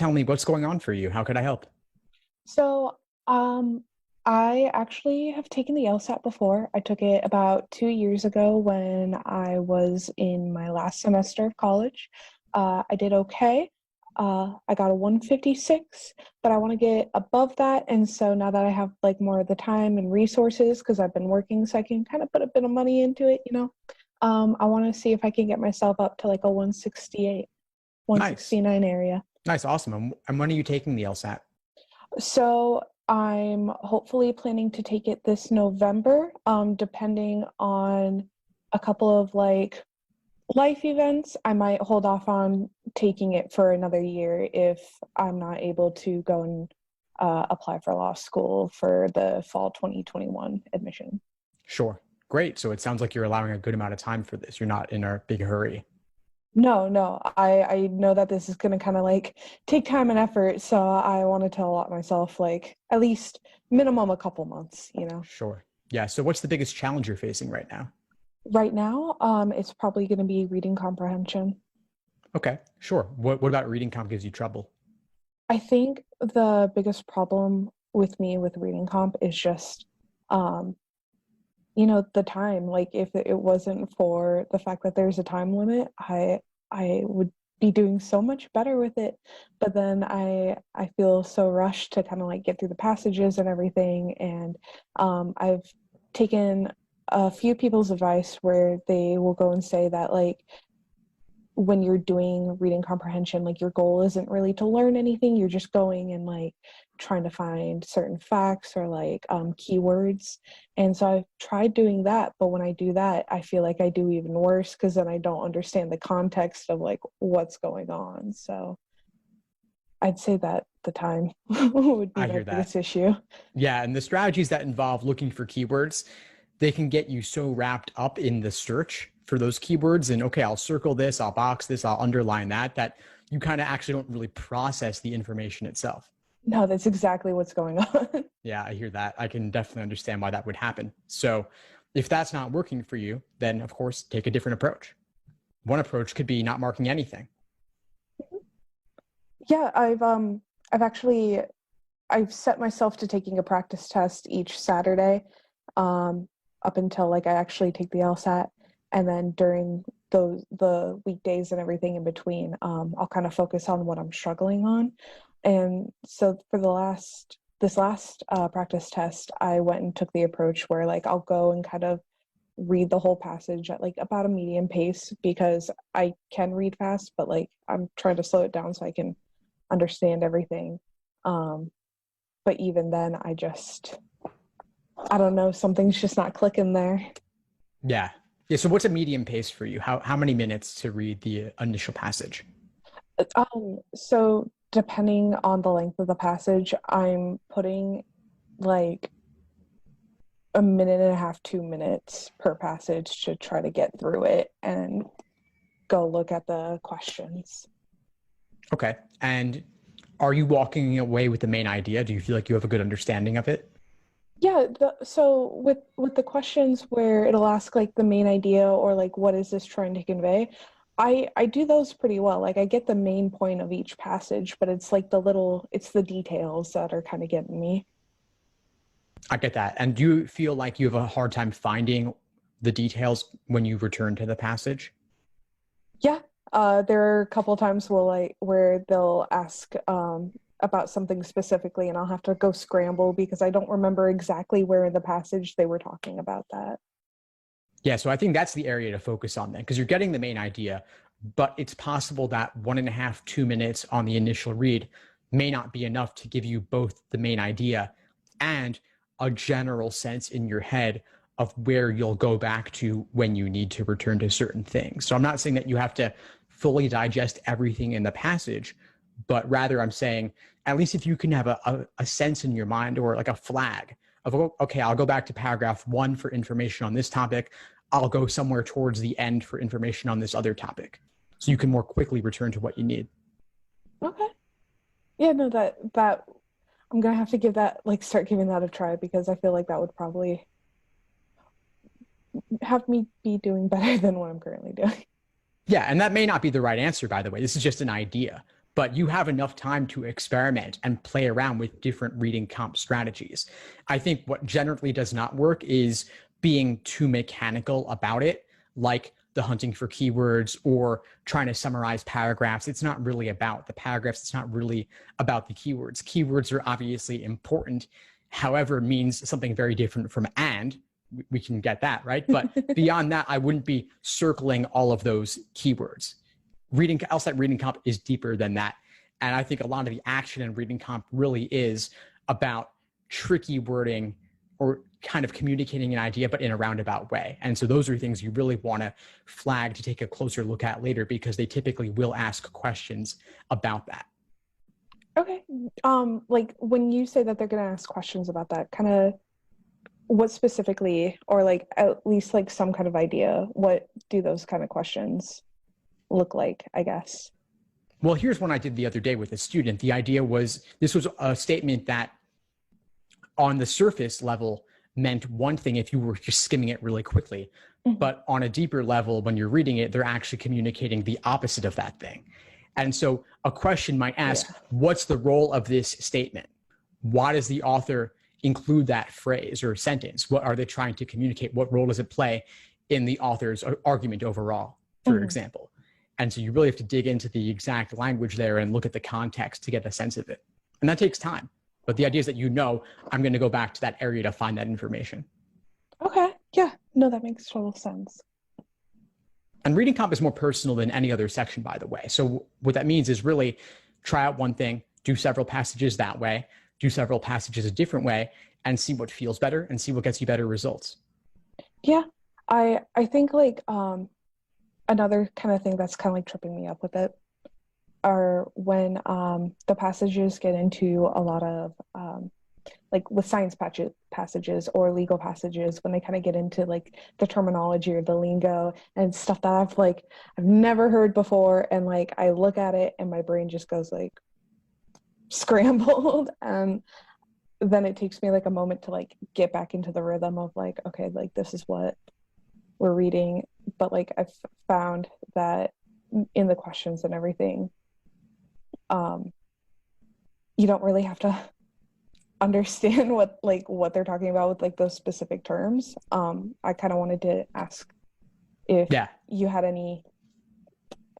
tell me what's going on for you. How could I help? So, I actually have taken the LSAT before. I took it about 2 years ago when I was in my last semester of college. I did okay. I got a 156, but I want to get above that. And so now that I have like more of the time and resources, because I've been working, so I can kind of put a bit of money into it, I want to see if I can get myself up to like a 168, Nice. 169 area. Nice. Awesome. And when are you taking the LSAT? So I'm hopefully planning to take it this November, depending on a couple of like life events. I might hold off on taking it for another year if I'm not able to go and apply for law school for the fall 2021 admission. Sure. Great. So it sounds like you're allowing a good amount of time for this. You're not in a big hurry. No, no, I know that this is going to kind of like take time and effort, so I wanted to allot myself like at least minimum a couple months. Sure. Yeah. So what's the biggest challenge you're facing right now? Right now, it's probably going to be reading comprehension. Okay. Sure. What about reading comp gives you trouble? I think the biggest problem with me with reading comp is just, um, the time. Like if it wasn't for the fact that there's a time limit, I would be doing so much better with it. But then I feel so rushed to kind of like get through the passages and everything. And I've taken a few people's advice where they will go and say that like when you're doing reading comprehension, like your goal isn't really to learn anything. You're just going and like trying to find certain facts or like keywords. And so I've tried doing that, but when I do that, I feel like I do even worse because then I don't understand the context of like what's going on. So I'd say that the time would be I my hear that. biggest issue. Yeah. And the strategies that involve looking for keywords, they can get you so wrapped up in the search for those keywords. And okay, I'll circle this, I'll box this, I'll underline that, that you kind of actually don't really process the information itself. No, that's exactly what's going on. Yeah, I hear that. I can definitely understand why that would happen. So if that's not working for you, then of course, take a different approach. One approach could be not marking anything. Yeah, I've actually I've set myself to taking a practice test each Saturday, up until like I actually take the LSAT, and then during the weekdays and everything in between, I'll kind of focus on what I'm struggling on. And so for this last practice test, I went and took the approach where like I'll go and kind of read the whole passage at like about a medium pace because I can read fast, but like I'm trying to slow it down so I can understand everything. Um, but even then, I don't know, something's just not clicking there. Yeah. Yeah. So what's a medium pace for you? How many minutes to read the initial passage? So depending on the length of the passage, I'm putting like a minute and a half, 2 minutes per passage to try to get through it and go look at the questions. Okay. And are you walking away with the main idea? Do you feel like you have a good understanding of it? Yeah, so with the questions where it'll ask like the main idea or like what is this trying to convey, I do those pretty well. Like I get the main point of each passage, but it's like it's the details that are kind of getting me. I get that. And do you feel like you have a hard time finding the details when you return to the passage? Yeah, there are a couple times where they'll ask about something specifically, and I'll have to go scramble because I don't remember exactly where in the passage they were talking about that. Yeah, so I think that's the area to focus on then, because you're getting the main idea, but it's possible that 1.5, 2 minutes on the initial read may not be enough to give you both the main idea and a general sense in your head of where you'll go back to when you need to return to certain things. So I'm not saying that you have to fully digest everything in the passage, but rather I'm saying at least if you can have a sense in your mind or like a flag of, okay, I'll go back to paragraph 1 for information on this topic. I'll go somewhere towards the end for information on this other topic. So you can more quickly return to what you need. Okay. Yeah, no, that I'm gonna have to start giving that a try because I feel like that would probably have me be doing better than what I'm currently doing. Yeah, and that may not be the right answer, by the way. This is just an idea. but you have enough time to experiment and play around with different reading comp strategies. I think what generally does not work is being too mechanical about it, like the hunting for keywords or trying to summarize paragraphs. It's not really about the paragraphs. It's not really about the keywords. Keywords are obviously important. However, means something very different from and. We can get that, right? But beyond that, I wouldn't be circling all of those keywords. LSAT reading comp is deeper than that. And I think a lot of the action in reading comp really is about tricky wording or kind of communicating an idea, but in a roundabout way. And so those are things you really want to flag to take a closer look at later, because they typically will ask questions about that. Okay. Like when you say that they're going to ask questions about that, kind of what specifically, or like at least like some kind of idea, what do those kind of questions look like, I guess? Well, here's one I did the other day with a student. The idea was, this was a statement that on the surface level meant one thing if you were just skimming it really quickly, but on a deeper level, when you're reading it, they're actually communicating the opposite of that thing. And so a question might ask, what's the role of this statement? Why does the author include that phrase or sentence? What are they trying to communicate? What role does it play in the author's argument overall, for example? And so you really have to dig into the exact language there and look at the context to get a sense of it. And that takes time. But the idea is that, I'm going to go back to that area to find that information. Okay. Yeah. No, that makes total sense. And reading comp is more personal than any other section, by the way. So what that means is really try out one thing, do several passages that way, do several passages a different way, and see what feels better and see what gets you better results. Yeah. I think like another kind of thing that's kind of like tripping me up with it are when the passages get into a lot of like with science passages or legal passages, when they kind of get into like the terminology or the lingo and stuff that I've never heard before, and like I look at it and my brain just goes like scrambled, and then it takes me like a moment to like get back into the rhythm of like, okay, like this is what we're reading. But like I've found that in the questions and everything, you don't really have to understand what they're talking about with like those specific terms. I kind of wanted to ask if you had any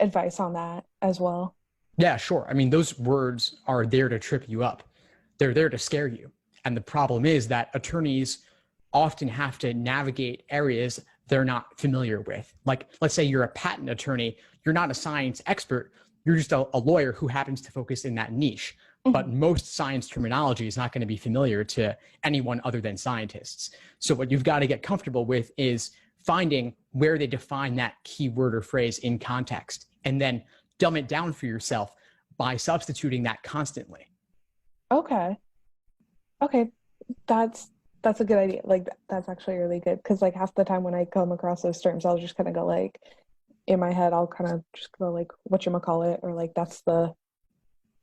advice on that as well. Yeah, sure. I mean, those words are there to trip you up. They're there to scare you. And the problem is that attorneys often have to navigate areas they're not familiar with. Like, let's say you're a patent attorney, you're not a science expert, you're just a lawyer who happens to focus in that niche. But most science terminology is not going to be familiar to anyone other than scientists. So what you've got to get comfortable with is finding where they define that keyword or phrase in context, and then dumb it down for yourself by substituting that constantly. Okay, that's a good idea. Like that's actually really good, because like half the time when I come across those terms, I'll just kind of go like, in my head, I'll kind of just go like, whatchamacallit, or like that's the,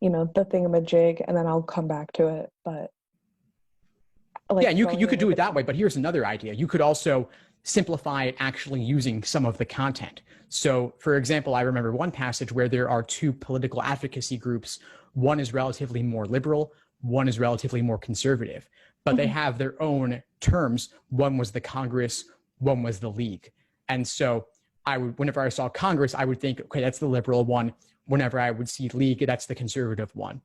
the thingamajig, and then I'll come back to it. But like, yeah, you could do it that way. But here's another idea. You could also simplify it actually using some of the content. So for example, I remember one passage where there are two political advocacy groups. One is relatively more liberal, one is relatively more conservative, but they have their own terms. One was the Congress, one was the League. And so whenever I saw Congress, I would think, okay, that's the liberal one. Whenever I would see League, that's the conservative one,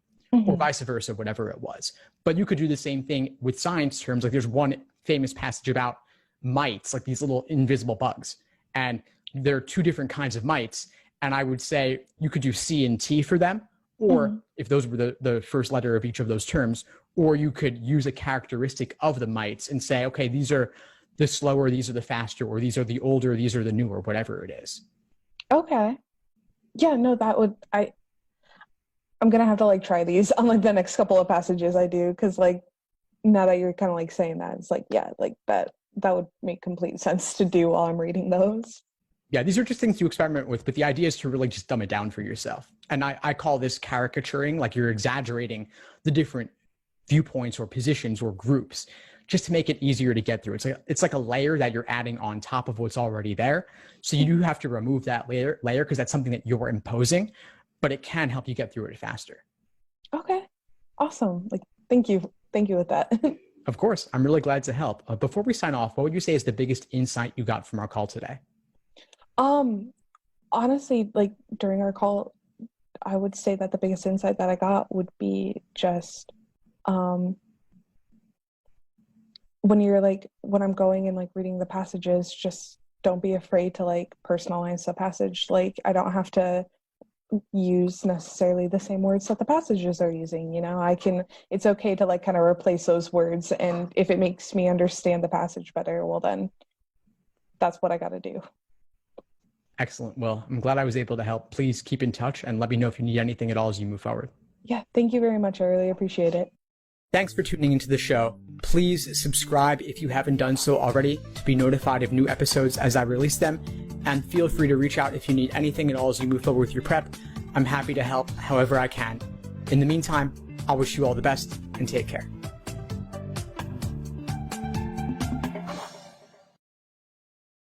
or vice versa, whatever it was. But you could do the same thing with science terms. Like there's one famous passage about mites, like these little invisible bugs. And there are two different kinds of mites. And I would say you could do C and T for them, or if those were the first letter of each of those terms, or you could use a characteristic of the mites and say, okay, these are the slower, these are the faster, or these are the older, these are the newer, whatever it is. Okay. Yeah, no, I'm gonna have to like try these on like the next couple of passages I do, because like now that you're kind of like saying that, it's like, yeah, like that would make complete sense to do while I'm reading those. Yeah, these are just things you experiment with, but the idea is to really just dumb it down for yourself. And I call this caricaturing, like you're exaggerating the different viewpoints or positions or groups just to make it easier to get through. It's like a layer that you're adding on top of what's already there. So you do have to remove that layer because that's something that you're imposing. but it can help you get through it faster. Okay. Awesome. Like, thank you. Thank you with that. Of course, I'm really glad to help. Before we sign off, what would you say is the biggest insight you got from our call today? Honestly, like during our call, I would say that the biggest insight that I got would be just when I'm going and like reading the passages, just don't be afraid to like personalize the passage. Like I don't have to use necessarily the same words that the passages are using, it's okay to like kind of replace those words, and if it makes me understand the passage better, well then that's what I got to do. Excellent. Well, I'm glad I was able to help. Please keep in touch and let me know if you need anything at all as you move forward. Yeah, thank you very much. I really appreciate it. Thanks for tuning into the show. Please subscribe if you haven't done so already to be notified of new episodes as I release them. And feel free to reach out if you need anything at all as you move forward with your prep. I'm happy to help however I can. In the meantime, I'll wish you all the best and take care.